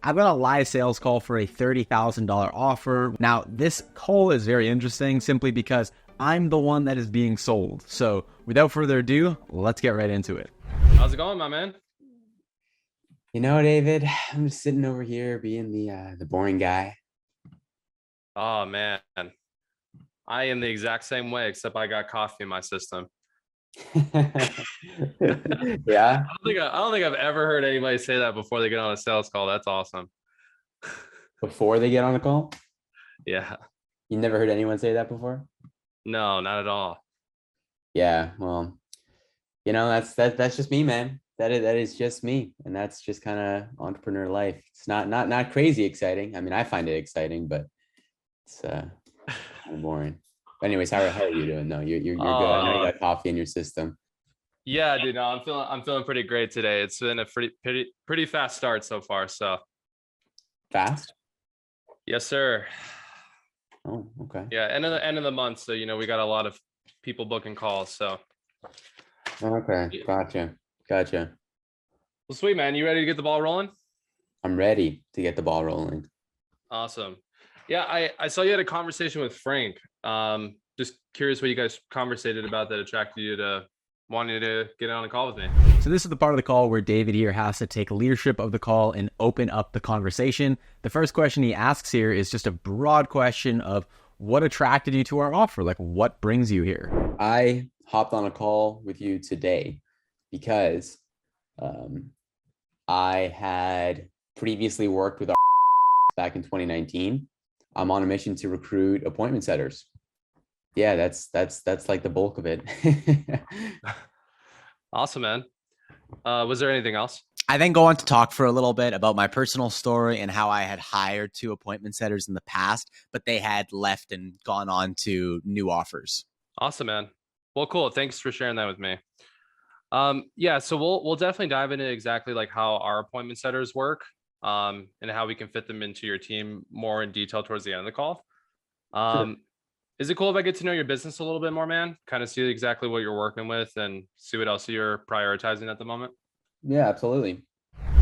I've got a live sales call for a $30,000 offer. Now, this call is very interesting simply because I'm the one that is being sold. So without further ado, let's get right into it. How's it going, my man? You know, David, I'm just sitting over here being the boring guy. Oh man, I am the exact same way, except I got coffee in my system. Yeah. I don't think I've ever heard anybody say that before they get on a sales call. That's awesome. Before they get on the call? Yeah. You never heard anyone say that before? No, not at all. Yeah, well, you know, that's just me, man. That is just me. And that's just kind of entrepreneur life. It's not crazy exciting. I mean, I find it exciting, but it's kind of boring. But anyways, how are you doing? No, you're good. I know you got coffee in your system. Yeah, dude. No, I'm feeling pretty great today. It's been a pretty fast start so far. So Fast? yes, sir. Oh, okay. Yeah, end of the month. So we got a lot of people booking calls. So Okay, gotcha. well, sweet man. You ready to get the ball rolling? I'm ready to get the ball rolling. Awesome. Yeah, I saw you had a conversation with Frank. Just curious what you guys conversated about that attracted you to wanting to get on a call with me. So this is the part of the call where David here has to take leadership of the call and open up the conversation. The first question he asks here is just a broad question of what attracted you to our offer? Like, what brings you here? I hopped on a call with you today because I had previously worked with our back in 2019. I'm on a mission to recruit appointment setters. Yeah, that's like the bulk of it. Awesome, man. Was there anything else? I then go on to talk for a little bit about my personal story and how I had hired 2 appointment setters in the past, but they had left and gone on to new offers. Awesome, man. Well, cool. Thanks for sharing that with me. Yeah, so we'll definitely dive into exactly like how our appointment setters work, and how we can fit them into your team more in detail towards the end of the call. Sure. Is it cool if I get to know your business a little bit more, man? Kind of see exactly what you're working with and see what else you're prioritizing at the moment. Yeah, absolutely.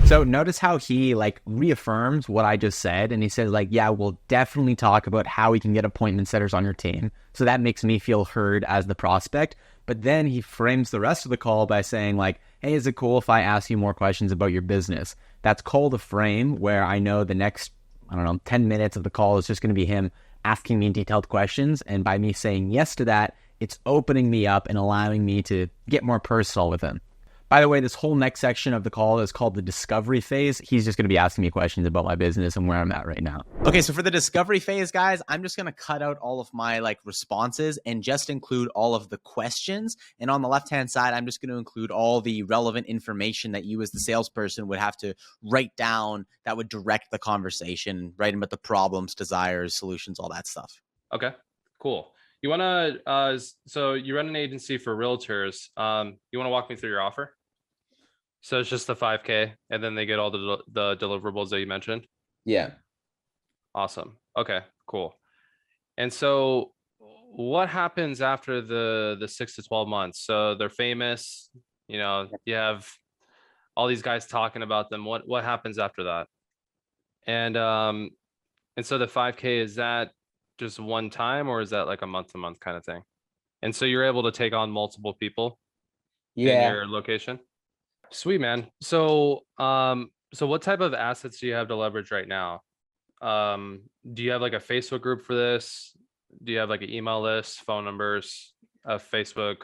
So notice how he reaffirms what I just said. And he says yeah, we'll definitely talk about how we can get appointment setters on your team. So that makes me feel heard as the prospect. But then he frames the rest of the call by saying hey, is it cool if I ask you more questions about your business? That's called a frame where I know the next, 10 minutes of the call is just going to be him asking me detailed questions. And by me saying yes to that, it's opening me up and allowing me to get more personal with him. By the way, this whole next section of the call is called the discovery phase. He's just going to be asking me questions about my business and where I'm at right now. Okay, so for the discovery phase, guys, I'm just going to cut out all of my responses and just include all of the questions. And on the left-hand side, I'm just going to include all the relevant information that you as the salesperson would have to write down that would direct the conversation, writing about the problems, desires, solutions, all that stuff. Okay, cool. You want to, so you run an agency for realtors. You want to walk me through your offer? So it's just the 5K and then they get all the deliverables that you mentioned. Yeah. Awesome. Okay, cool. And so what happens after the 6 to 12 months? So they're famous, you have all these guys talking about them. What happens after that? And so the 5K, is that just one time or is that like a month to month kind of thing? And so you're able to take on multiple people in Yeah. your location? Sweet, man. So what type of assets do you have to leverage right now? Do you have like a Facebook group for this? Do you have like an email list, phone numbers, a Facebook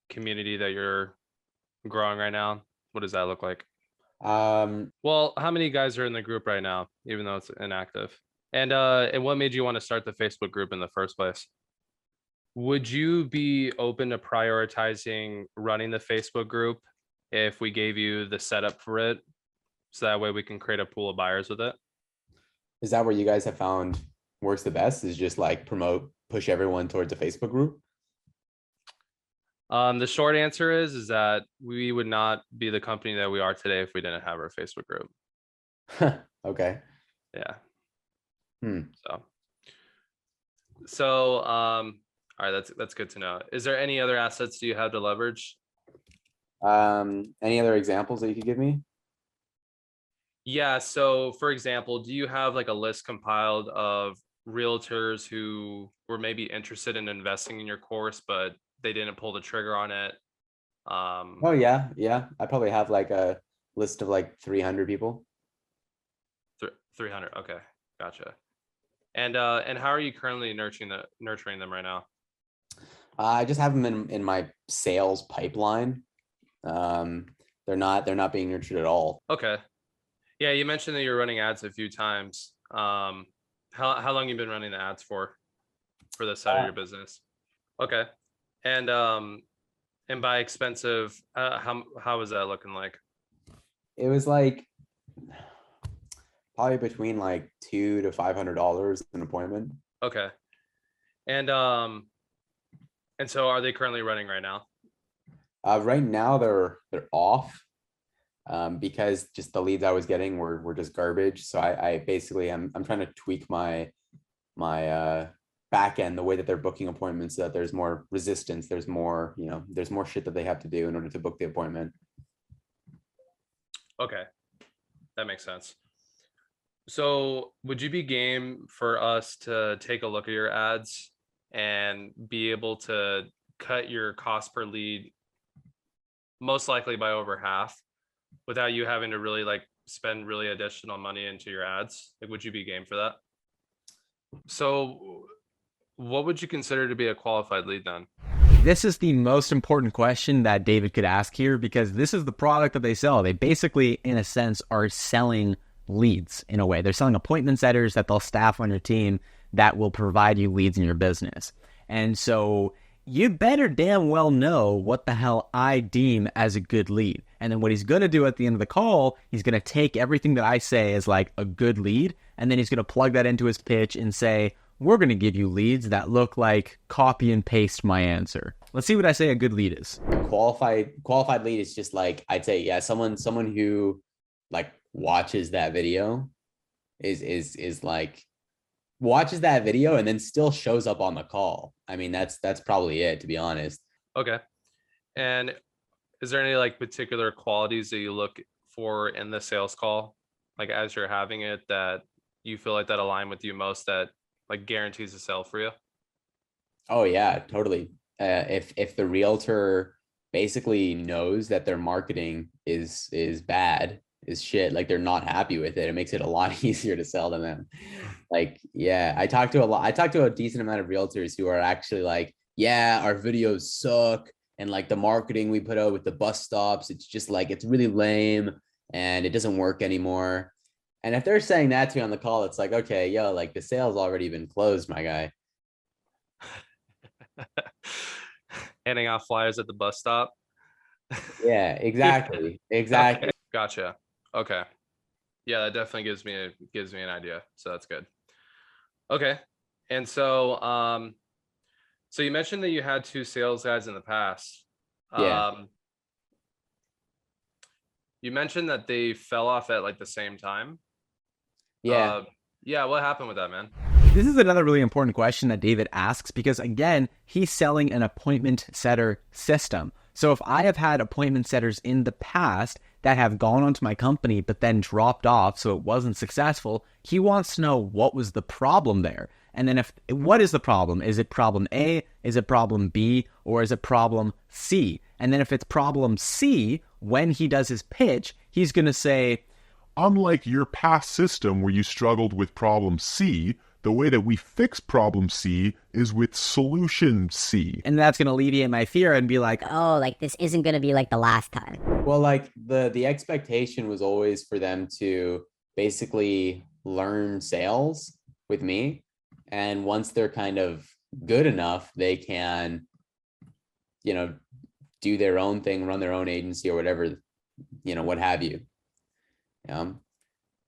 community that you're growing right now? What does that look like? Well, how many guys are in the group right now, even though it's inactive? And what made you want to start the Facebook group in the first place? Would you be open to prioritizing running the Facebook group if we gave you the setup for it, so that way we can create a pool of buyers with it? Is that where you guys have found works the best, is just push everyone towards a Facebook group? The short answer is that we would not be the company that we are today if we didn't have our Facebook group. Okay. Yeah. Hmm. So all right, that's good to know. Is there any other assets do you have to leverage? Any other examples that you could give me? Yeah. So for example, do you have like a list compiled of realtors who were maybe interested in investing in your course, but they didn't pull the trigger on it? Oh yeah, yeah. I probably have like a list of like 300 people. 300. Okay. Gotcha. And how are you currently nurturing them right now? I just have them in my sales pipeline. Um, they're not being nurtured at all. Okay. Yeah, you mentioned that you're running ads a few times. How long you been running the ads for this side of Uh, your business? Okay. And and by expensive, how is that looking like? It was like probably between like $200 to $500 an appointment. Okay. And so are they currently running right now? Right now they're off because just the leads I was getting were just garbage. So I basically I'm trying to tweak my back end, the way that they're booking appointments, so that there's more resistance. There's more, there's more shit that they have to do in order to book the appointment. Okay, that makes sense. So would you be game for us to take a look at your ads and be able to cut your cost per lead most likely by over half without you having to really like spend really additional money into your ads? Like, would you be game for that? So what would you consider to be a qualified lead then? This is the most important question that David could ask here, because this is the product that they sell. They basically, in a sense, are selling leads in a way. They're selling appointment setters that they'll staff on your team that will provide you leads in your business. And so you better damn well know what the hell I deem as a good lead. And then what he's going to do at the end of the call, he's going to take everything that I say as like a good lead, and then he's going to plug that into his pitch and say, we're going to give you leads that look like copy and paste my answer. Let's see what I say a good lead is. Qualified lead is just like, I'd say, yeah, someone who like watches that video is like watches that video and then still shows up on the call. I mean, that's probably it, to be honest. Okay. And is there any like particular qualities that you look for in the sales call, like as you're having it, that you feel like that align with you most, that like guarantees a sale for you? Oh yeah, totally. If the realtor basically knows that their marketing is bad, is shit, like they're not happy with it, it makes it a lot easier to sell to them. Like, yeah, I talked to a decent amount of realtors who are actually like, yeah, our videos suck, and like the marketing we put out with the bus stops, it's just like it's really lame and it doesn't work anymore. And if they're saying that to me on the call, it's like, okay, yo, like the sale's already been closed, my guy. Handing out flyers at the bus stop. Yeah, exactly. Exactly. Okay, gotcha. Okay. Yeah, that definitely gives me an idea. So that's good. Okay. And so you mentioned that you had two sales guys in the past. Yeah. You mentioned that they fell off at like the same time. Yeah. Yeah, what happened with that, man? This is another really important question that David asks, because again, he's selling an appointment setter system. So if I have had appointment setters in the past that have gone onto my company but then dropped off, so it wasn't successful, he wants to know what was the problem there. And then what is the problem? Is it problem A? Is it problem B? Or is it problem C? And then if it's problem C, when he does his pitch, he's going to say, unlike your past system where you struggled with problem C, the way that we fix problem C is with solution C. And that's going to alleviate my fear and be like, oh, like this isn't going to be like the last time. Well, like the expectation was always for them to basically learn sales with me. And once they're kind of good enough, they can, do their own thing, run their own agency or whatever, what have you.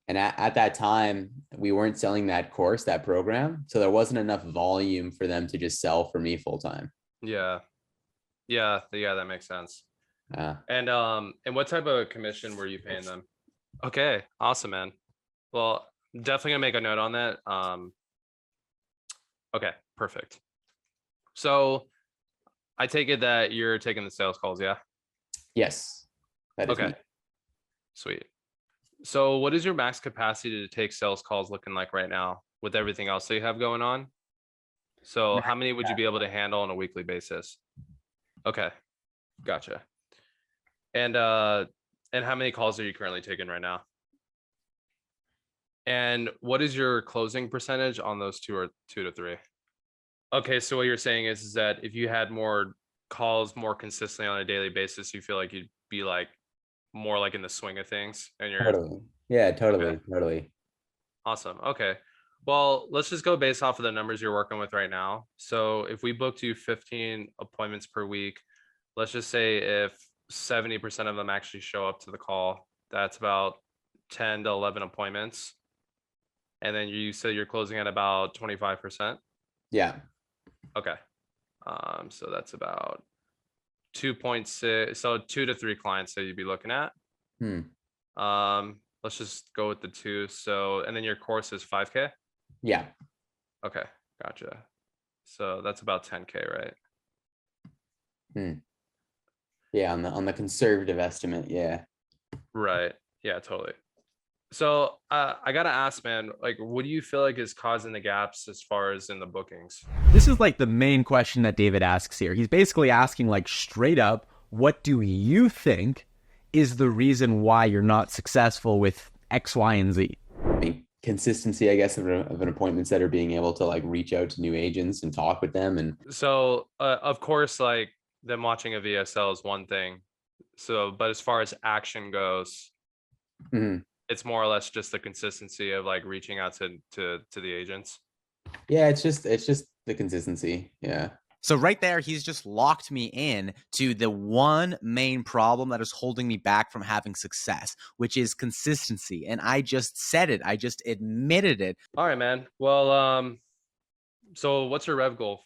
And at that time, we weren't selling that course, that program. So there wasn't enough volume for them to just sell for me full time. Yeah, that makes sense. And what type of commission were you paying them? Okay, awesome, man. Well, definitely gonna make a note on that. Okay, perfect. So I take it that you're taking the sales calls, yeah? Yes. That is Okay. me. Sweet. So what is your max capacity to take sales calls looking like right now with everything else that you have going on? So how many would you be able to handle on a weekly basis? Okay, gotcha. And how many calls are you currently taking right now? And what is your closing percentage on those 2 to 3? Okay, so what you're saying is that if you had more calls more consistently on a daily basis, you feel like you'd be like more like in the swing of things and you're Totally. Yeah, totally. Okay. Totally. Awesome. Okay. Well, let's just go based off of the numbers you're working with right now. So if we booked you 15 appointments per week, let's just say if 70% of them actually show up to the call, that's about 10 to 11 appointments. And then you said you're closing at about 25%. Yeah. Okay. So that's about 2.6. So 2 to 3 clients that you'd be looking at. Let's just go with the 2. So, and then your course is 5K. Yeah. Okay, gotcha. So that's about 10K, right? Yeah, on the conservative estimate, yeah. Right. Yeah, totally. So I gotta ask, man, like, what do you feel like is causing the gaps as far as in the bookings? This is like the main question that David asks here. He's basically asking like straight up, what do you think is the reason why you're not successful with X, Y, and Z? I mean, consistency, I guess, of an appointment setter being able to like reach out to new agents and talk with them. And so of course, like them watching a VSL is one thing. So, but as far as action goes, it's more or less just the consistency of like reaching out to the agents. Yeah, it's just the consistency. Yeah. So right there, he's just locked me in to the one main problem that is holding me back from having success, which is consistency. And I just said it. I just admitted it. All right, man. Well, so what's your rev goal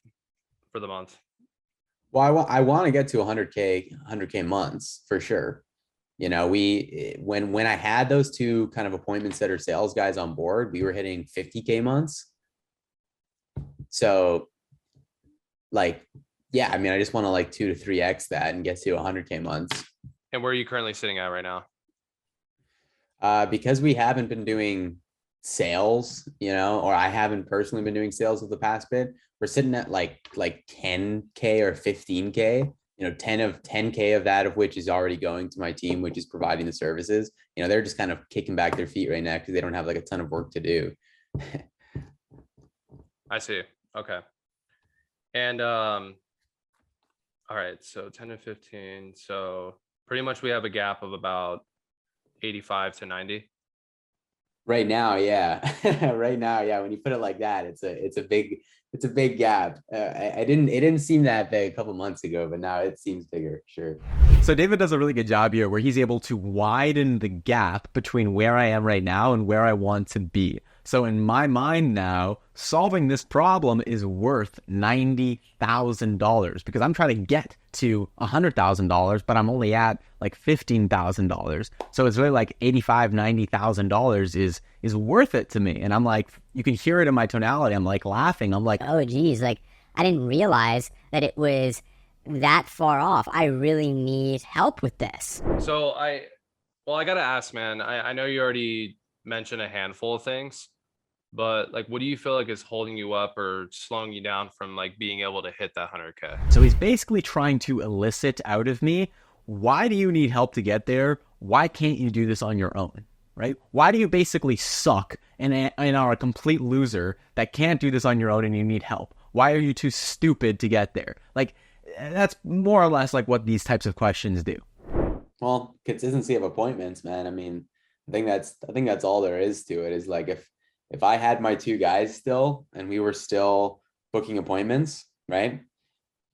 for the month? Well, I want to get to 100K months for sure. You know, when I had those 2 kind of appointment setter sales guys on board, we were hitting 50K months. So like, yeah, I mean, I just want to like 2 to 3x that and get to 100K months. And where are you currently sitting at right now? Because we haven't been doing sales, you know, or I haven't personally been doing sales of the past bit, we're sitting at like 10K or 15K, you know, 10K of that of which is already going to my team, which is providing the services. You know, they're just kind of kicking back their feet right now because they don't have like a ton of work to do. I see. Okay. And all right, so 10 to 15. So pretty much we have a gap of about 85 to 90. Right now, yeah. Right now, yeah. When you put it like that, it's a big gap. It didn't seem that big a couple months ago, but now it seems bigger, sure. So David does a really good job here where he's able to widen the gap between where I am right now and where I want to be. So in my mind now, solving this problem is worth $90,000 because I'm trying to get to $100,000, but I'm only at like $15,000. So it's really like $85,000, $90,000 is worth it to me. And I'm like, you can hear it in my tonality. I'm like laughing. I'm like, Oh, geez, like, I didn't realize that it was that far off. I really need help with this. So I gotta ask, man, I know you already mentioned a handful of things, but like, what do you feel like is holding you up or slowing you down from like being able to hit that 100K? So he's basically trying to elicit out of me, why do you need help to get there? Why can't you do this on your own? Right? Why do you basically suck and are a complete loser that can't do this on your own and you need help? Why are you too stupid to get there? Like, that's more or less like what these types of questions do. Well, consistency of appointments, man. I mean, I think that's all there is to it. Is like if I had my 2 guys still and we were still booking appointments, right?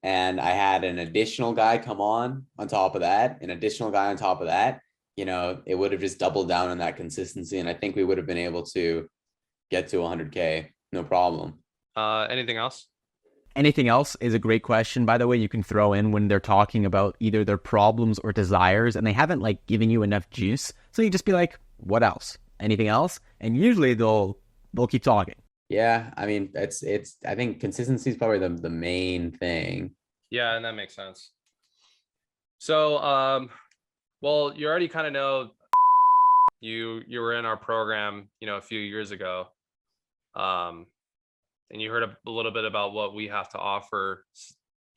And I had an additional guy come on top of that, an additional guy on top of that, you know, it would have just doubled down on that consistency. And I think we would have been able to get to 100K, no problem. Anything else? Anything else is a great question, by the way, you can throw in when they're talking about either their problems or desires and they haven't like given you enough juice. So you just be like, what else? Anything else? And usually they'll keep talking. Yeah, I mean, I think consistency is probably the main thing. Yeah, and that makes sense. So, well, you already kind of know you were in our program, a few years ago, and you heard a little bit about what we have to offer,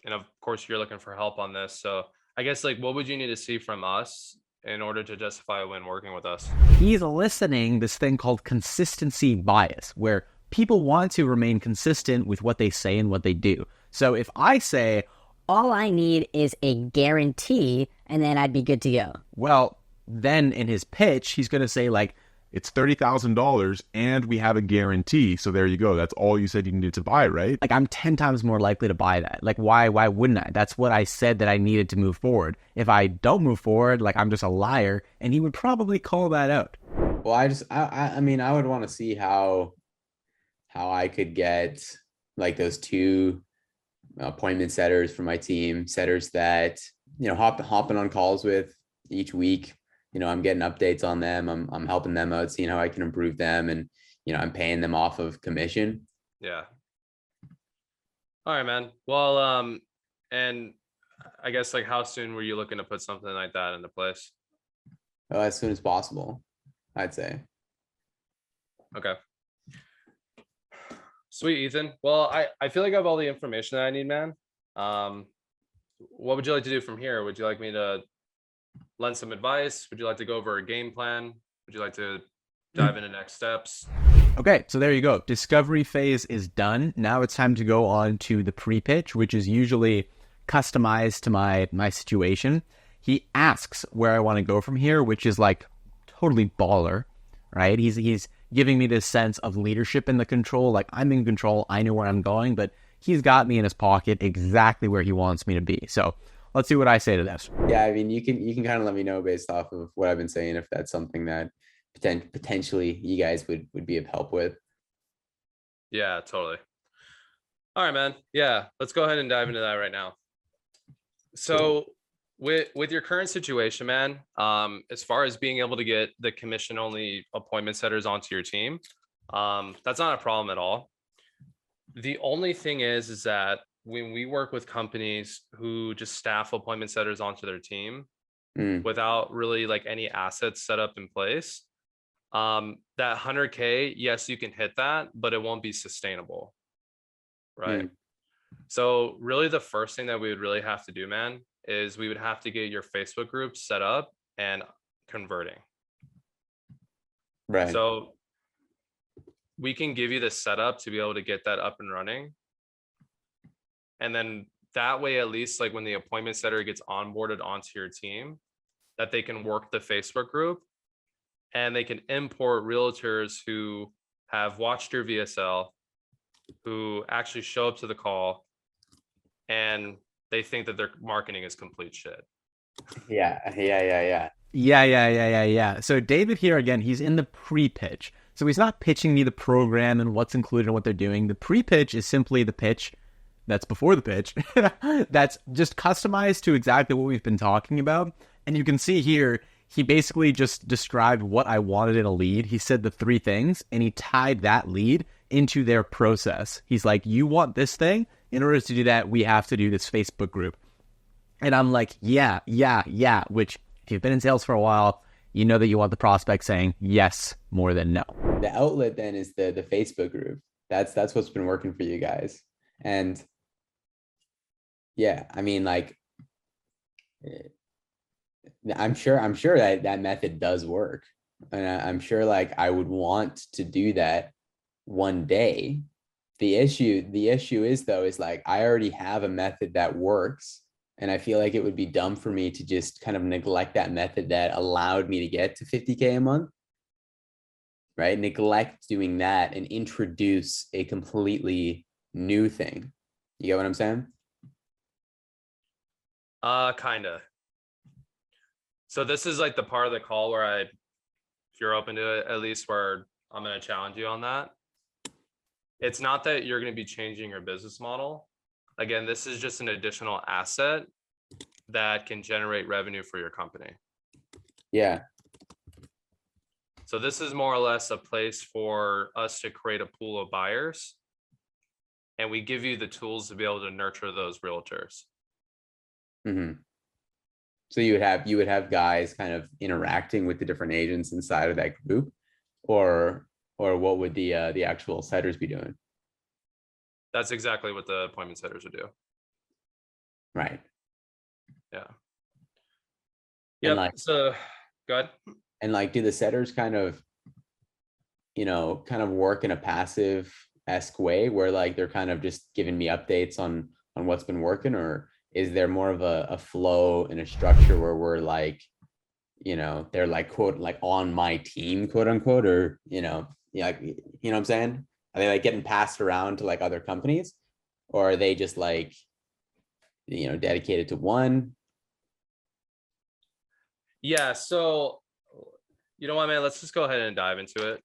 and of course you're looking for help on this. So I guess, like, what would you need to see from us in order to justify a win working with us? He's eliciting this thing called consistency bias, where people want to remain consistent with what they say and what they do. So if I say, all I need is a guarantee, and then I'd be good to go. well, then in his pitch, he's going to say, like, It's $30,000 and we have a guarantee. So there you go. That's all you said you needed to buy, right? I'm 10 times more likely to buy that. Like, why wouldn't I? That's what I said that I needed to move forward. If I don't move forward, like, I'm just a liar, and he would probably call that out. Well, I mean, I would want to see how I could get like those two appointment setters for my team, setters that, hopping on calls with each week. I'm getting updates on them. I'm helping them out, seeing how I can improve them, and I'm paying them off of commission. Yeah. All right, man. Well, and I guess, like, how soon were you looking to put something like that into place? Oh, as soon as possible, I'd say. Okay. Sweet, Ethan. Well, I feel like I have all the information that I need, man. What would you like to do from here? Would you like me to lend some advice? Would you like to go over a game plan? Would you like to dive into next steps? Okay, so there you go. Discovery phase is done. Now it's time to go on to the pre-pitch, which is usually customized to my situation. He asks where I want to go from here, which is like totally baller, right? He's giving me this sense of leadership in the control. Like, I'm in control. I know where I'm going, but he's got me in his pocket exactly where he wants me to be. So let's see what I say to this. Yeah, I mean, you can kind of let me know based off of what I've been saying if that's something that potentially you guys would be of help with. Yeah, totally. All right, man. Yeah, let's go ahead and dive into that right now. So with your current situation, man, as far as being able to get the commission only appointment setters onto your team, that's not a problem at all. The only thing is that when we work with companies who just staff appointment setters onto their team without really like any assets set up in place, that 100K, yes, you can hit that, but it won't be sustainable. Right. So really the first thing that we would really have to do, man, is we would have to get your Facebook group set up and converting. Right. So we can give you the setup to be able to get that up and running. And then that way, at least like when the appointment setter gets onboarded onto your team, that they can work the Facebook group and they can import realtors who have watched your VSL, who actually show up to the call, and they think that their marketing is complete shit. Yeah. So David here, again, he's in the pre-pitch. So he's not pitching me the program and what's included and what they're doing. The pre-pitch is simply the pitch that's before the pitch. That's just customized to exactly what we've been talking about. And you can see here, he basically just described what I wanted in a lead. He said the three things, and he tied that lead into their process. He's like, you want this thing? In order to do that, we have to do this Facebook group. And I'm like, yeah, which if you've been in sales for a while, you know that you want the prospect saying yes more than no. The outlet then is the Facebook group. That's what's been working for you guys. And yeah, I mean, like, I'm sure that method does work. And I'm sure like I would want to do that one day. The issue is though, is like, I already have a method that works. And I feel like it would be dumb for me to just kind of neglect that method that allowed me to get to 50K a month, right? Neglect doing that and introduce a completely new thing. You get what I'm saying? Kinda. So this is like the part of the call where if you're open to it, at least, where I'm going to challenge you on that. It's not that you're going to be changing your business model. Again, this is just an additional asset that can generate revenue for your company. Yeah. So this is more or less a place for us to create a pool of buyers, and we give you the tools to be able to nurture those realtors. Mm-hmm. So you would have guys kind of interacting with the different agents inside of that group, or what would the actual setters be doing? That's exactly what the appointment setters would do. Right. Yeah. And Yep. like So go ahead. and like do the setters kind of work in a passive-esque way where like they're kind of just giving me updates on what's been working, or is there more of a flow and a structure where we're like, they're like quote like on my team, quote unquote, or like what I'm saying? Are they like getting passed around to like other companies, or are they just like dedicated to one? Yeah. So you know what, man? Let's just go ahead and dive into it.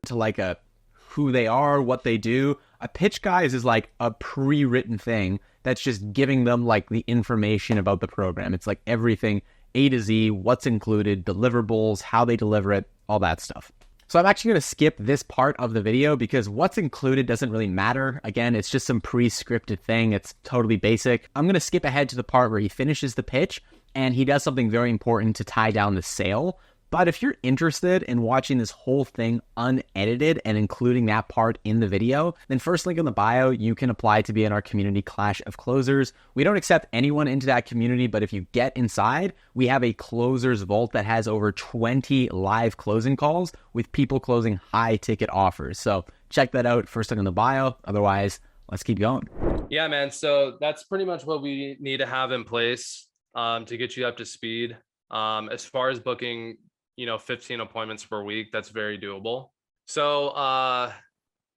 To like a who they are, what they do. A pitch, guys, is like a pre-written thing that's just giving them like the information about the program. It's like everything A to Z, what's included, deliverables, how they deliver it, all that stuff. So I'm actually going to skip this part of the video because what's included doesn't really matter. Again, it's just some pre-scripted thing. It's totally basic. I'm going to skip ahead to the part where he finishes the pitch and he does something very important to tie down the sale. But if you're interested in watching this whole thing unedited and including that part in the video, then first link in the bio, you can apply to be in our community Clash of Closers. We don't accept anyone into that community, but if you get inside, we have a closers vault that has over 20 live closing calls with people closing high ticket offers. So check that out, first link in the bio. Otherwise, let's keep going. Yeah, man. So that's pretty much what we need to have in place to get you up to speed. As far as booking 15 appointments per week, that's very doable. So I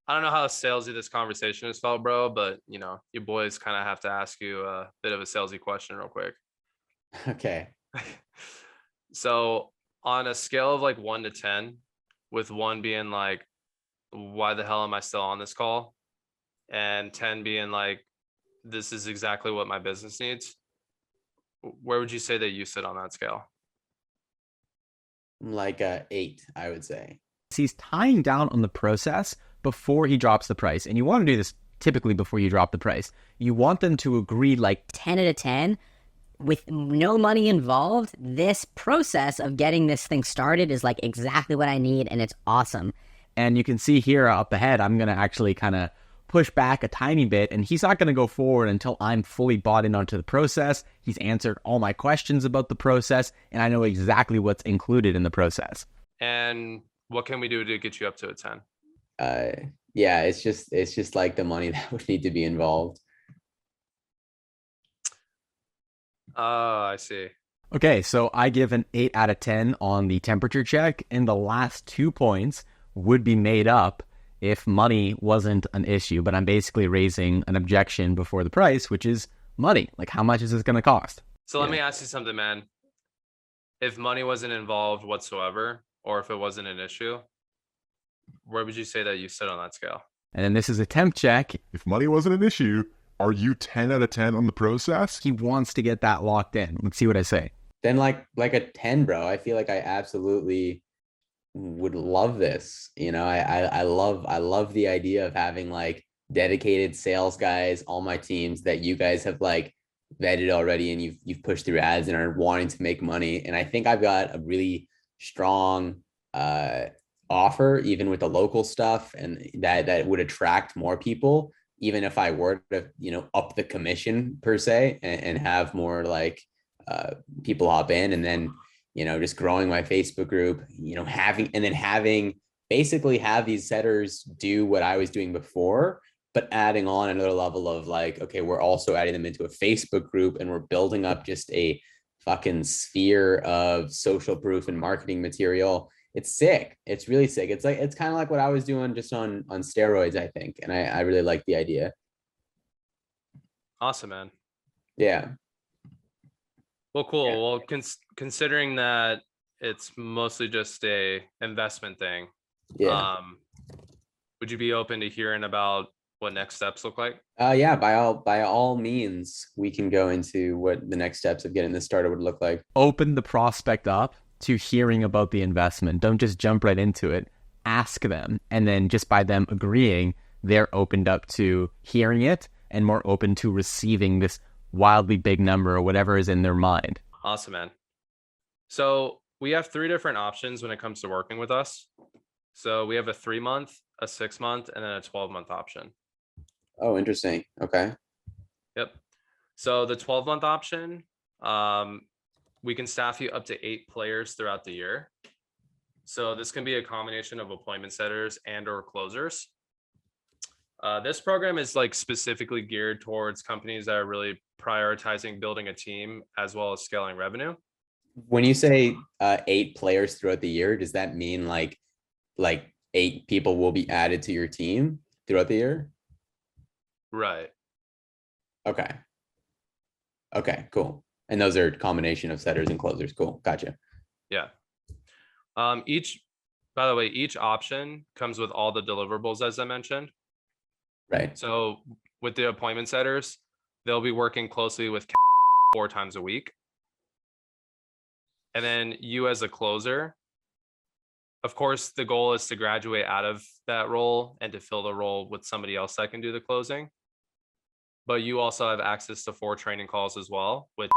don't know how salesy this conversation has felt, bro, but you boys kind of have to ask you a bit of a salesy question real quick. Okay. So on a scale of like 1 to 10, with 1 being like, why the hell am I still on this call? And 10 being like, this is exactly what my business needs. Where would you say that you sit on that scale? Like a 8, I would say. He's tying down on the process before he drops the price. And you want to do this typically before you drop the price. You want them to agree like 10 out of 10 with no money involved. This process of getting this thing started is like exactly what I need, and it's awesome. And you can see here up ahead, I'm going to actually kind of push back a tiny bit, and he's not going to go forward until I'm fully bought in onto the process. He's answered all my questions about the process, and I know exactly what's included in the process. And what can we do to get you up to a 10? Yeah, it's just like the money that would need to be involved. I see. Okay, so I give an 8 out of 10 on the temperature check, and the last 2 points would be made up if money wasn't an issue, but I'm basically raising an objection before the price, which is money. Like, how much is this going to cost? So let me ask you something, man. If money wasn't involved whatsoever, or if it wasn't an issue, where would you say that you sit on that scale? And then this is a temp check. If money wasn't an issue, are you 10 out of 10 on the process? He wants to get that locked in. Let's see what I say. Then like a 10, bro. I feel like I absolutely would love this. I love the idea of having like dedicated sales guys on my teams that you guys have like vetted already, and you've pushed through ads and are wanting to make money. And I think I've got a really strong offer, even with the local stuff, and that would attract more people, even if I were to up the commission per se, and have more like people hop in, and then just growing my Facebook group, having basically have these setters do what I was doing before, but adding on another level of like, okay, we're also adding them into a Facebook group, and we're building up just a fucking sphere of social proof and marketing material. It's sick. It's really sick. It's kind of like what I was doing just on steroids, I think. And I really like the idea. Awesome, man. Yeah. Well, cool. Yeah. Well, considering that it's mostly just a investment thing, would you be open to hearing about what next steps look like? Yeah, by all means, we can go into what the next steps of getting this started would look like. Open the prospect up to hearing about the investment. Don't just jump right into it. Ask them, and then just by them agreeing, they're opened up to hearing it and more open to receiving this wildly big number or whatever is in their mind. Awesome, man. So we have 3 different options when it comes to working with us. So we have a 3-month, a 6-month, and then a 12-month option. Oh, interesting. Okay. Yep. So the 12-month option, we can staff you up to 8 players throughout the year. So this can be a combination of appointment setters and or closers. This program is like specifically geared towards companies that are really prioritizing building a team as well as scaling revenue. When you say 8 players throughout the year, does that mean like 8 people will be added to your team throughout the year? Right. Okay. Okay, cool. And those are a combination of setters and closers. Cool. Gotcha. Yeah. By the way, each option comes with all the deliverables, as I mentioned. Right. So with the appointment setters, they'll be working closely with 4 times a week. And then you as a closer, of course, the goal is to graduate out of that role and to fill the role with somebody else that can do the closing. But you also have access to 4 training calls as well with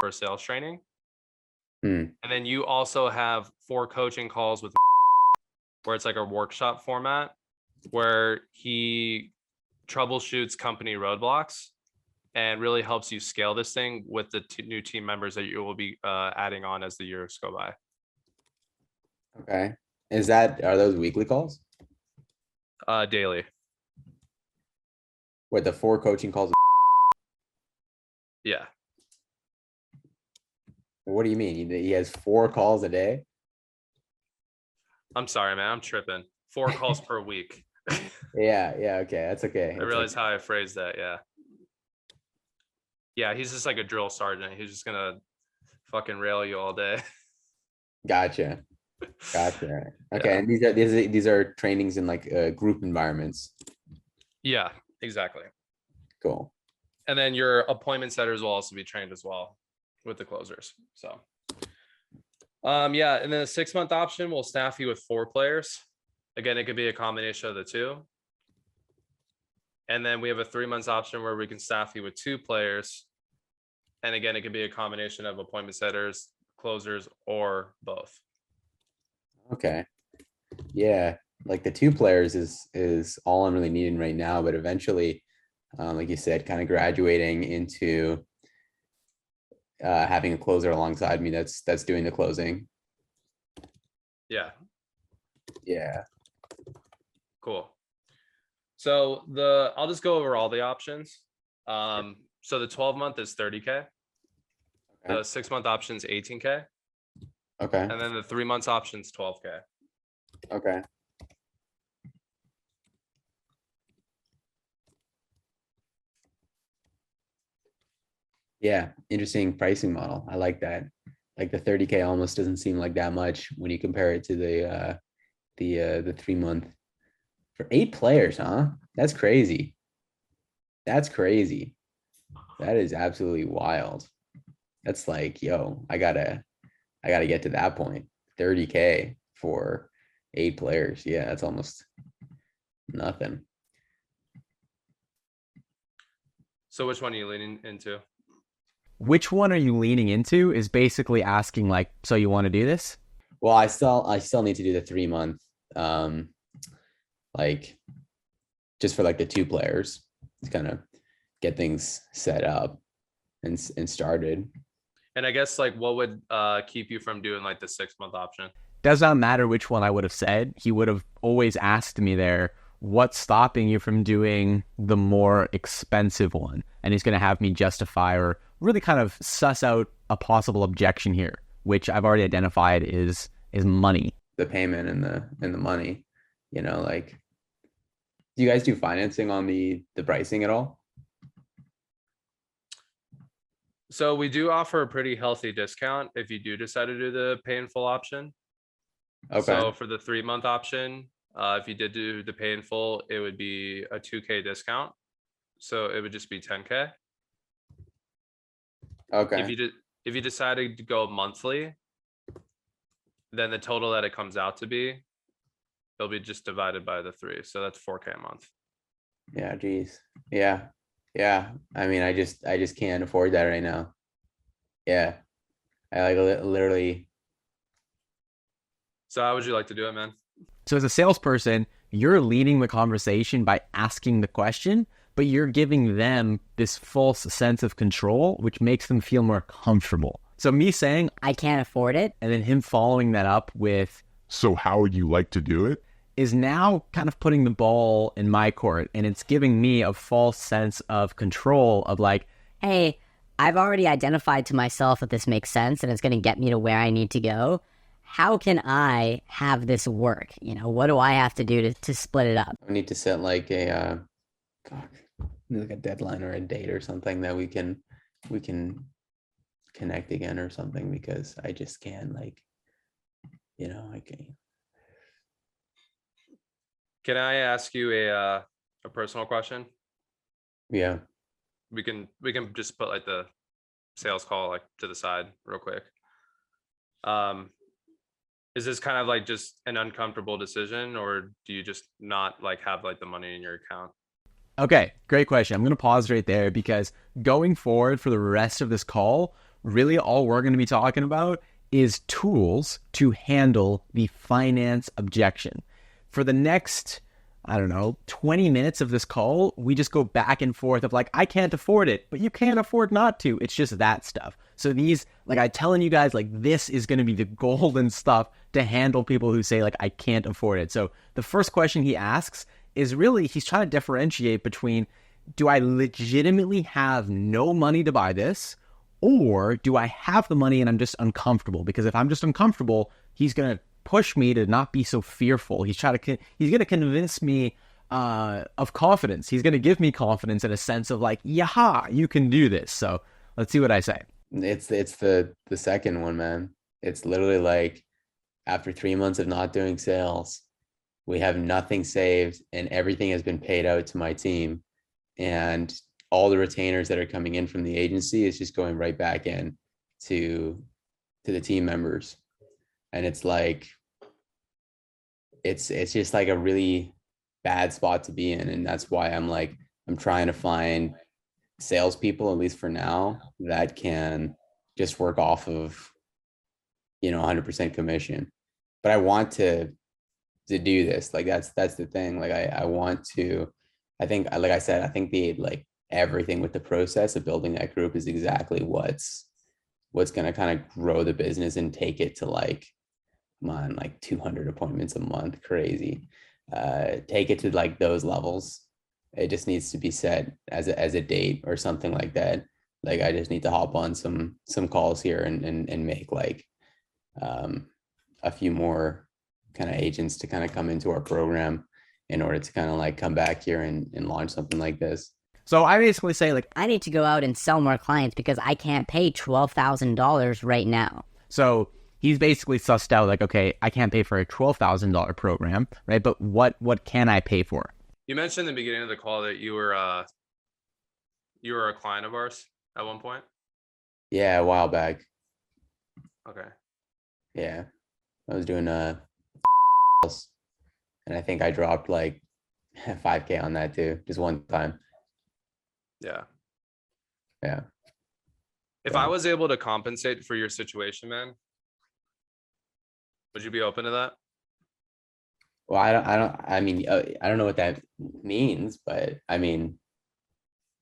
for sales training. Hmm. And then you also have 4 coaching calls with where it's like a workshop format where he troubleshoots company roadblocks and really helps you scale this thing with the new team members that you will be adding on as the years go by. Okay. Are those weekly calls? Daily. Where the 4 coaching calls? Yeah. What do you mean? He has 4 calls a day? I'm sorry, man. I'm tripping. 4 calls per week. Yeah, okay. That's okay. I realize how I phrased that. Yeah. Yeah, he's just like a drill sergeant. He's just gonna fucking rail you all day. Gotcha. Okay. Yeah. And these are trainings in like group environments. Yeah, exactly. Cool. And then your appointment setters will also be trained as well with the closers. So yeah, and then the 6-month option will staff you with 4 players. Again, it could be a combination of the 2. And then we have a 3-month option where we can staff you with 2 players. And again, it could be a combination of appointment setters, closers, or both. Okay. Yeah, like the 2 players is all I'm really needing right now, but eventually, like you said, kind of graduating into having a closer alongside me that's doing the closing. Yeah, Yeah. cool. So I'll just go over all the options. So the 12-month is 30K. The Okay. 6-month option is 18K. Okay. And then the 3 months option is 12K. Okay. Yeah, interesting pricing model. I like that. Like the 30K almost doesn't seem like that much when you compare it to the 3-month for 8 players, huh? That's crazy. That's crazy. That is absolutely wild. That's like, yo, I gotta get to that point. 30K for 8 players. Yeah, that's almost nothing. So which one are you leaning into? Which one are you leaning into is basically asking like, so you want to do this? Well, I still need to do the 3-month, like just for like the 2 players to kind of get things set up and started. And I guess like what would keep you from doing like the 6-month option? Does not matter which one I would have said. He would have always asked me there, what's stopping you from doing the more expensive one? And he's going to have me justify or really kind of suss out a possible objection here, which I've already identified is money. The payment and the money, like, do you guys do financing on the pricing at all? So we do offer a pretty healthy discount if you do decide to do the pay in full option. Okay. So for the 3-month option, if you did do the pay in full, it would be a 2K discount. So it would just be 10K. Okay. If you decided to go monthly, then the total that it comes out to be, it'll be just divided by the 3. So that's 4K a month. Yeah, geez. Yeah. I mean, I just can't afford that right now. Yeah. I like literally. So how would you like to do it, man? So as a salesperson, you're leading the conversation by asking the question, but you're giving them this false sense of control, which makes them feel more comfortable. So me saying, I can't afford it. and then him following that up with, So how would you like to do it? is now kind of putting the ball in my court, and it's giving me a false sense of control of like, Hey, I've already identified to myself that this makes sense and it's going to get me to where I need to go. How can I have this work? You know, what do I have to do to split it up? We need to set like a like a deadline or a date or something that we can connect again or something, because I just can't, like, I can't. Can I ask you a personal question? Yeah. We can just put like the sales call like to the side real quick. Is this kind of like just an uncomfortable decision, or do you just not like have like the money in your account? okay, great question. I'm going to pause right there because going forward for the rest of this call, really all we're going to be talking about is tools to handle the finance objection. For the next, I don't know, 20 minutes of this call, we just go back and forth of like, I can't afford it, but you can't afford not to. It's just that stuff. So these, like I'm telling you guys, like this is going to be the golden stuff to handle people who say like, I can't afford it. So the first question he asks is really, he's trying to differentiate between, do I legitimately have no money to buy this? Or do I have the money and I'm just uncomfortable? Because if I'm just uncomfortable, he's going to push me to not be so fearful. He's going to convince me of confidence. He's going to give me confidence in a sense of like, yaha, you can do this. So let's see what I say. It's the second one, man. It's literally like, after 3 months of not doing sales, we have nothing saved and everything has been paid out to my team. And all the retainers that are coming in from the agency is just going right back in to the team members. And it's like, it's just like a really bad spot to be in. And that's why I'm trying to find salespeople, at least for now, that can just work off of, 100% commission. But I want to do this. Like, that's the thing. Like, I want to, I think, like I said, I think everything with the process of building that group is exactly what's going to kind of grow the business and take it to like 200 appointments a month. Crazy. Take it to like those levels. It just needs to be set as a date or something like that. Like, I just need to hop on some calls here and make like a few more kind of agents to kind of come into our program in order to kind of like come back here and launch something like this. So I basically say like, I need to go out and sell more clients because I can't pay $12,000 right now. so he's basically sussed out like, okay, I can't pay for a $12,000 program, right? But what can I pay for? You mentioned in the beginning of the call that you were a client of ours at one point. Yeah, a while back. Okay. Yeah, I was doing and I think I dropped like 5K on that too, just one time. Yeah. Yeah. If I was able to compensate for your situation, man, would you be open to that? Well, I don't know what that means, but I mean,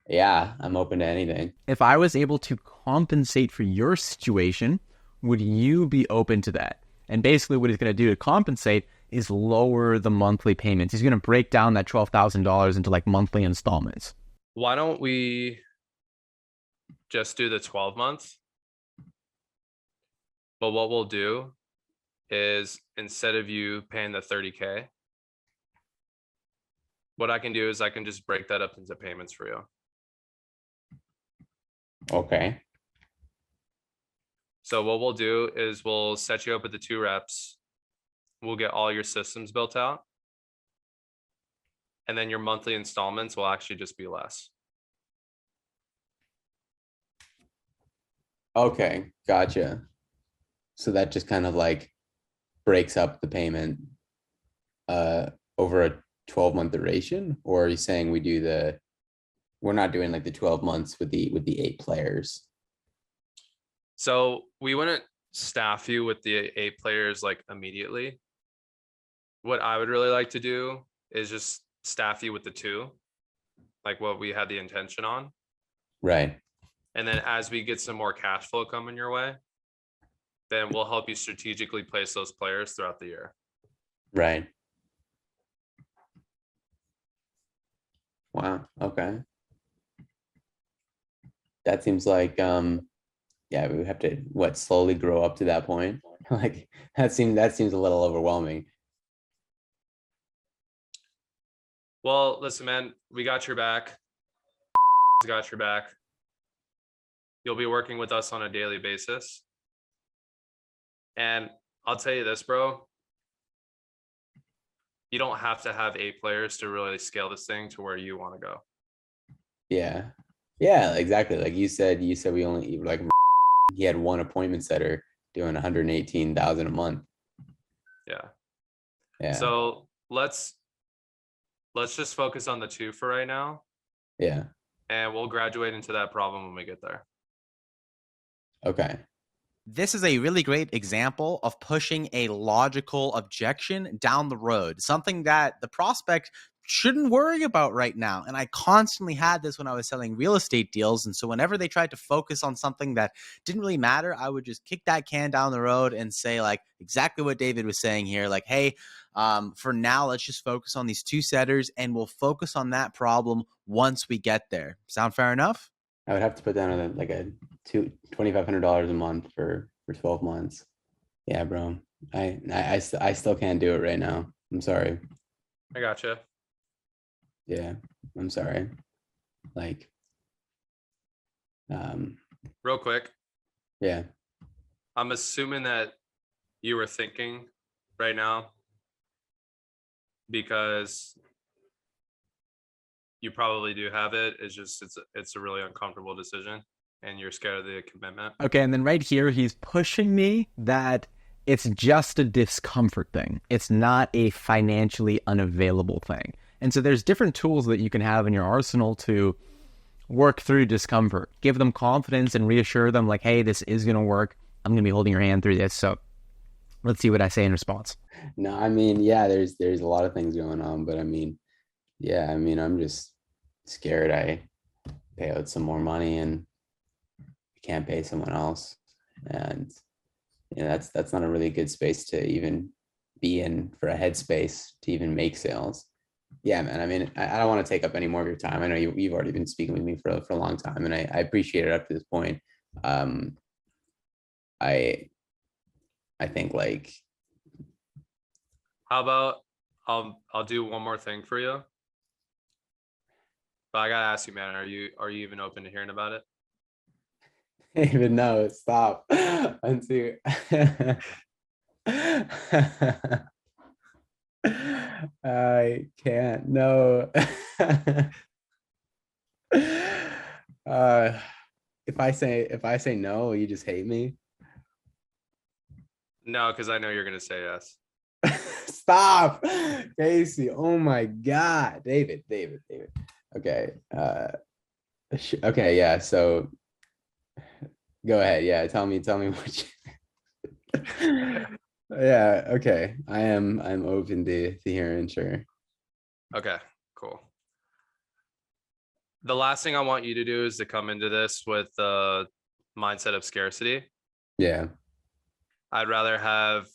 yeah, I'm open to anything. If I was able to compensate for your situation, would you be open to that? And basically what he's going to do to compensate is lower the monthly payments. He's going to break down that $12,000 into like monthly installments. Why don't we just do the 12 months? But what we'll do is, instead of you paying the 30K, what I can do is I can just break that up into payments for you. Okay. So what we'll do is we'll set you up with the 2 reps. We'll get all your systems built out. And then your monthly installments will actually just be less. Okay, gotcha. So that just kind of like breaks up the payment over a 12-month duration? Or are you saying we're not doing like the 12 months with the 8 players? So we wouldn't staff you with the 8 players like immediately. What I would really like to do is just staff you with the 2, like what we had the intention on. Right. And then as we get some more cash flow coming your way, then we'll help you strategically place those players throughout the year. Right. Wow. Okay. That seems like yeah, we would have to slowly grow up to that point. Like that seems a little overwhelming. Well, listen, man, we got your back. Got your back. You'll be working with us on a daily basis. And I'll tell you this, bro. You don't have to have 8 players to really scale this thing to where you want to go. Yeah. Yeah, exactly. Like you said we only like he had one appointment setter doing 118,000 a month. Yeah. Yeah. So let's just focus on the 2 for right now. Yeah. And we'll graduate into that problem when we get there. Okay. This is a really great example of pushing a logical objection down the road, something that the prospect shouldn't worry about right now. And I constantly had this when I was selling real estate deals. And so whenever they tried to focus on something that didn't really matter, I would just kick that can down the road and say like exactly what David was saying here. Like, hey, for now, let's just focus on these 2 setters and we'll focus on that problem once we get there. Sound fair enough? I would have to put down a $2,500 a month for 12 months. Yeah, bro. I still can't do it right now. I'm sorry. I gotcha. Yeah, I'm sorry. Like, Real quick, yeah. I'm assuming that you were thinking right now because you probably do have it. It's just it's a really uncomfortable decision and you're scared of the commitment. Okay, and then right here, he's pushing me that it's just a discomfort thing. It's not a financially unavailable thing. And so there's different tools that you can have in your arsenal to work through discomfort. Give them confidence and reassure them like, hey, this is going to work. I'm going to be holding your hand through this. So let's see what I say in response. No, I mean, yeah, there's a lot of things going on, but I mean, yeah, I mean, I'm just scared I pay out some more money and can't pay someone else. And you know, that's not a really good space to even be in for a headspace to even make sales. Yeah, man. I mean, I don't want to take up any more of your time. I know you've already been speaking with me for a long time, and I appreciate it up to this point. I think like, How about I'll do one more thing for you. But I gotta ask you, man, are you even open to hearing about it? David, no, stop. Until I can't. No. If I say no, you just hate me. No, because I know you're gonna say yes. Stop, Casey. Oh my God, David. Okay. Okay. Yeah. So, go ahead. Yeah. Tell me what you. Yeah. Okay. I'm open to hearing. Sure. Okay, cool. The last thing I want you to do is to come into this with the mindset of scarcity. Yeah. I'd rather have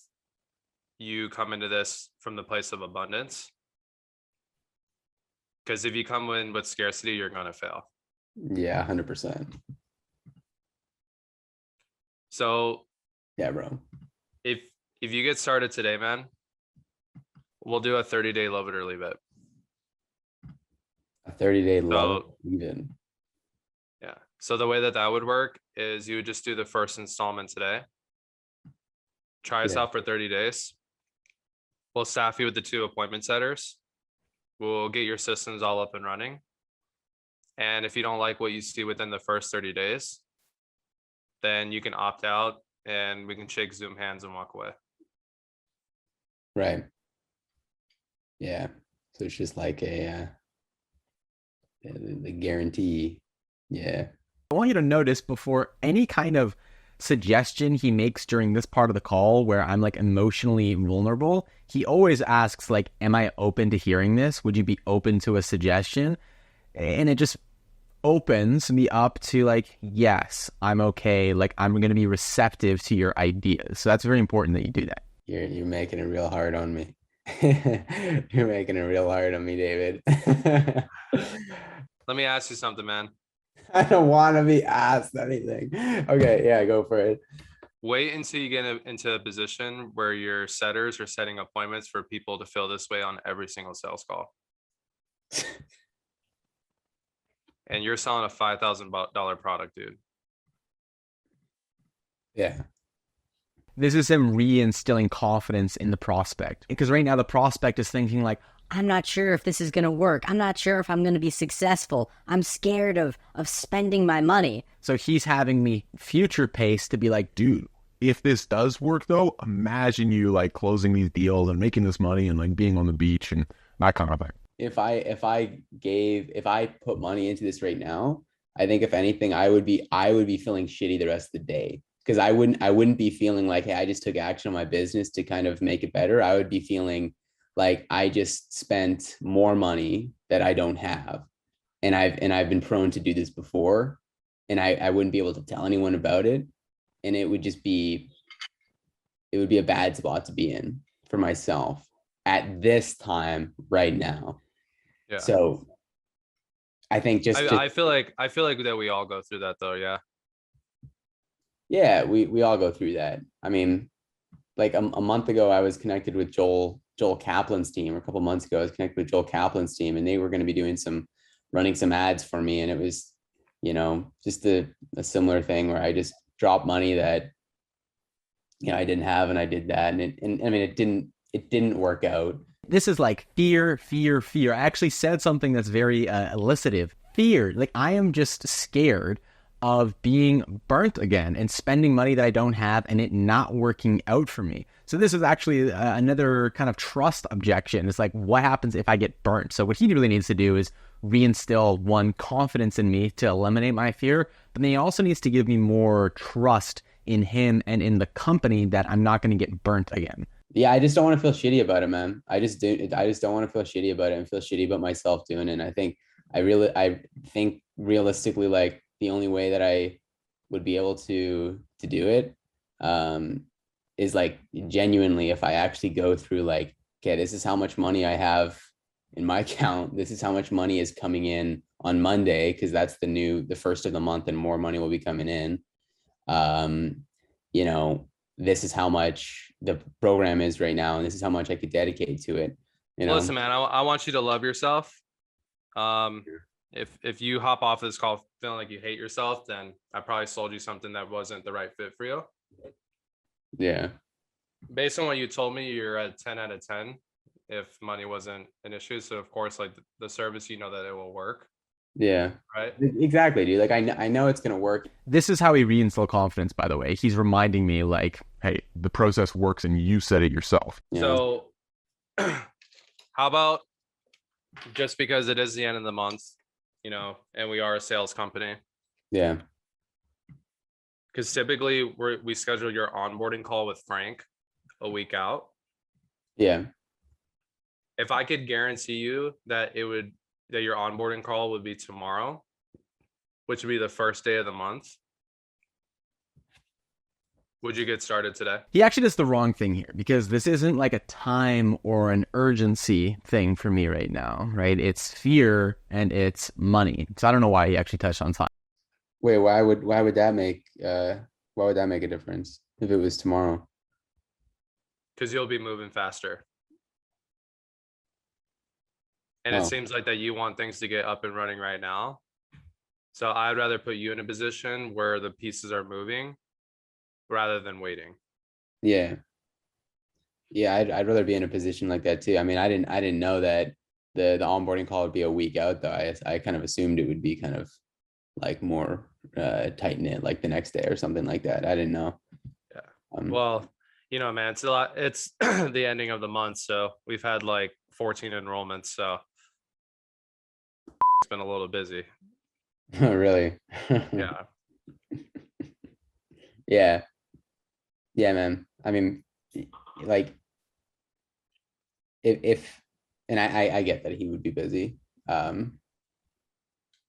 you come into this from the place of abundance. Because if you come in with scarcity, you're going to fail. Yeah. 100%. So yeah, bro. If you get started today, man, we'll do a 30-day love it or leave it. A 30-day love leave it. Yeah. So the way that would work is you would just do the first installment today. Try us out for 30 days. We'll staff you with the 2 appointment setters. We'll get your systems all up and running. And if you don't like what you see within the first 30 days, then you can opt out and we can shake Zoom hands and walk away. Right. Yeah. So it's just like the guarantee. Yeah. I want you to notice before any kind of suggestion he makes during this part of the call where I'm like emotionally vulnerable, he always asks like, am I open to hearing this? Would you be open to a suggestion? And it just opens me up to like, yes, I'm okay. Like I'm going to be receptive to your ideas. So that's very important that you do that. You're making it real hard on me. You're making it real hard on me, David. Let me ask you something, man. I don't want to be asked anything. Okay, yeah, go for it. Wait until you get into a position where your setters are setting appointments for people to feel this way on every single sales call. And you're selling a $5,000 product, dude. Yeah. This is him reinstilling confidence in the prospect. Because right now the prospect is thinking like, I'm not sure if this is going to work. I'm not sure if I'm going to be successful. I'm scared of spending my money. so he's having me future pace to be like, dude, If this does work though, imagine you like closing these deals and making this money and like being on the beach and that kind of thing. If I put money into this right now, I think if anything, I would be feeling shitty the rest of the day. Because I wouldn't be feeling like, hey, I just took action on my business to kind of make it better. I would be feeling like I just spent more money that I don't have. And I've been prone to do this before, and I wouldn't be able to tell anyone about it. And it would be a bad spot to be in for myself at this time right now. Yeah. So I think I feel like that we all go through that though. Yeah. yeah, we all go through that. I mean, like a month ago, I was connected with Joel Kaplan's team, or a couple months ago, I was connected with Joel Kaplan's team, and they were going to be doing running some ads for me. And it was, just a similar thing where I just dropped money that, I didn't have, and I did that. And I mean, it didn't work out. this is like fear. I actually said something that's very elicitive. Fear. Like I am just scared of being burnt again and spending money that I don't have and it not working out for me. So this is actually another kind of trust objection. It's like, what happens if I get burnt? So what he really needs to do is reinstill one, confidence in me to eliminate my fear, but then he also needs to give me more trust in him and in the company that I'm not going to get burnt again. Yeah, I just don't want to feel shitty about it, man. I just don't want to feel shitty about it and feel shitty about myself doing it. And I think realistically, like the only way that I would be able to do it is like genuinely, if I actually go through like, okay, this is how much money I have in my account. This is how much money is coming in on Monday, because that's the first of the month and more money will be coming in. This is how much the program is right now, and this is how much I could dedicate to it. Listen, man, I want you to love yourself. If you hop off this call feeling like you hate yourself, then I probably sold you something that wasn't the right fit for you. Yeah. Based on what you told me, you're at 10 out of 10 if money wasn't an issue. So of course, like the service, that it will work. Yeah. Right. Exactly, dude. Like I know it's gonna work. This is how he reinstill confidence, by the way. He's reminding me like, Hey, the process works and you said it yourself. Yeah. So how about, just because it is the end of the month, and we are a sales company, Yeah. because typically we schedule your onboarding call with Frank a week out. Yeah. If I could guarantee you that that your onboarding call would be tomorrow, which would be the first day of the month, would you get started today? he actually does the wrong thing here, because this isn't like a time or an urgency thing for me right now, right? It's fear and it's money. So I don't know why he actually touched on time. Wait, why would that make a difference if it was tomorrow? Because you'll be moving faster. And Oh. it seems like that you want things to get up and running right now. So I'd rather put you in a position where the pieces are moving rather than waiting. Yeah. Yeah, I'd rather be in a position like that too. I mean, I didn't know that the onboarding call would be a week out though. I kind of assumed it would be kind of like more tight knit, like the next day or something like that. I didn't know. Yeah. Well, man, it's a lot. It's the ending of the month, so we've had like 14 enrollments, so it's been a little busy. Really? Yeah. Yeah. Yeah, man. I mean, like if and I get that he would be busy.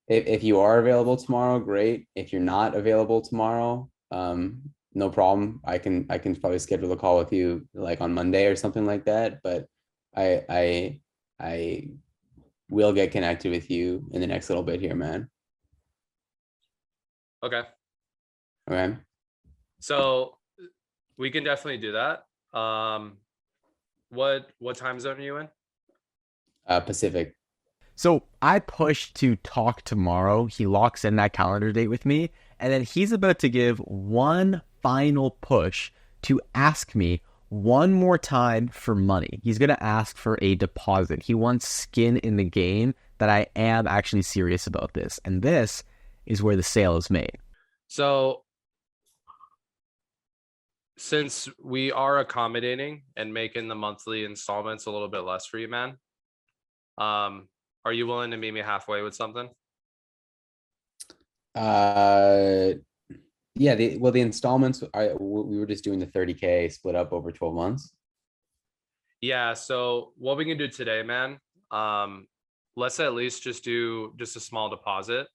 If you are available tomorrow, great. If you're not available tomorrow, no problem. I can probably schedule a call with you like on Monday or something like that. But I will get connected with you in the next little bit here, man. Okay. Okay. So we can definitely do that. What time zone are you in? Pacific. So I push to talk tomorrow. He locks in that calendar date with me, and then he's about to give one final push to ask me one more time for money. He's going to ask for a deposit. He wants skin in the game that I am actually serious about this. And this is where the sale is made. So since we are accommodating and making the monthly installments a little bit less for you, man, are you willing to meet me halfway with something? Yeah, the installments we were just doing the 30K split up over 12 months. Yeah, so what we can do today, man, let's at least just do just a small deposit.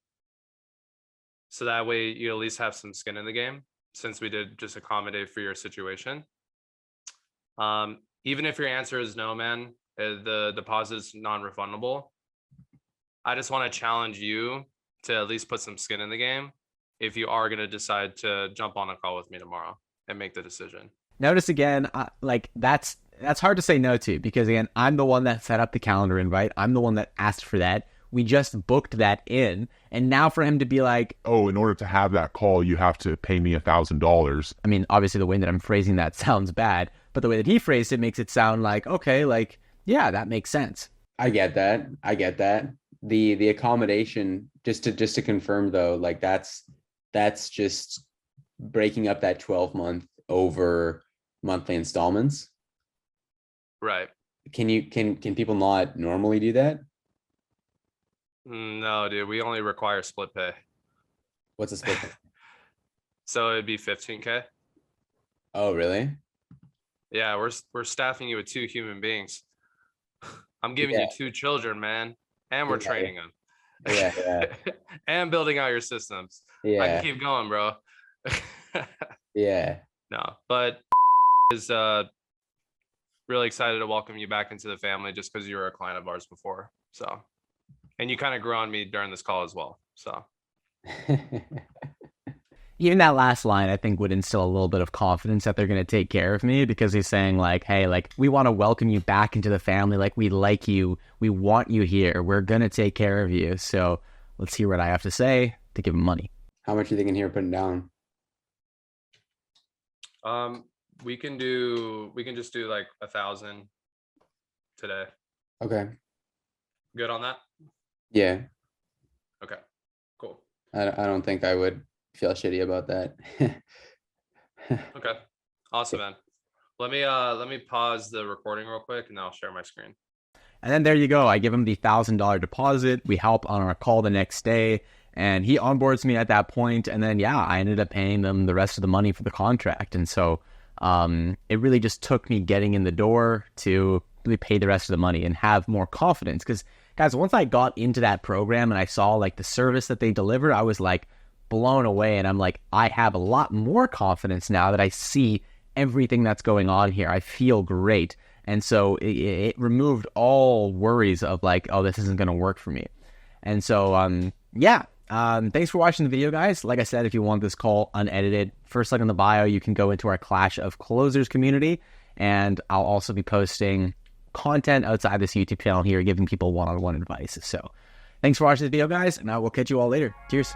So that way you at least have some skin in the game, since we did just accommodate for your situation. Even if your answer is no, man, the deposit is non-refundable. I just want to challenge you to at least put some skin in the game if you are going to decide to jump on a call with me tomorrow and make the decision. Notice again, like that's hard to say no to, because again, I'm the one that set up the calendar invite. I'm the one that asked for that. We just booked that in. And now for him to be like, oh, in order to have that call, you have to pay me $1,000. I mean, obviously the way that I'm phrasing that sounds bad, but the way that he phrased it makes it sound like, okay, like, yeah, that makes sense. I get that. The accommodation, just to confirm though, like that's just breaking up that 12-month over monthly installments. Right. Can people not normally do that? No, dude, we only require split pay. What's a split pay? So it'd be 15K. Oh, really? Yeah, we're staffing you with 2 human beings. I'm giving you 2 children, man, and we're training them. Yeah. And building out your systems. Yeah. I can keep going, bro. Yeah. No, but is really excited to welcome you back into the family just because you were a client of ours before. So, and you kind of grew on me during this call as well. So Even that last line, I think, would instill a little bit of confidence that they're going to take care of me, because he's saying like, hey, like, we want to welcome you back into the family. Like, we like you. We want you here. We're going to take care of you. So let's hear what I have to say to give him money. How much are you thinking here putting down? we can just do like 1,000 today. Okay. Good on that? Yeah. Okay, cool. I don't think I would feel shitty about that. Okay, awesome, man. Let me pause the recording real quick and then I'll share my screen. And then there you go. I give him the $1,000 deposit. We help on our call the next day, and he onboards me at that point. And then, yeah, I ended up paying them the rest of the money for the contract. And so it really just took me getting in the door to really pay the rest of the money and have more confidence. Because, guys, once I got into that program and I saw like the service that they deliver, I was like blown away. And I'm like, I have a lot more confidence now that I see everything that's going on here. I feel great. And so it removed all worries of like, oh, this isn't going to work for me. And so, thanks for watching the video, guys. Like I said, if you want this call unedited, first link in the bio, you can go into our Clash of Closers community. And I'll also be posting content outside this YouTube channel here, giving people one-on-one advice. So thanks for watching the video, guys, and I will catch you all later. Cheers.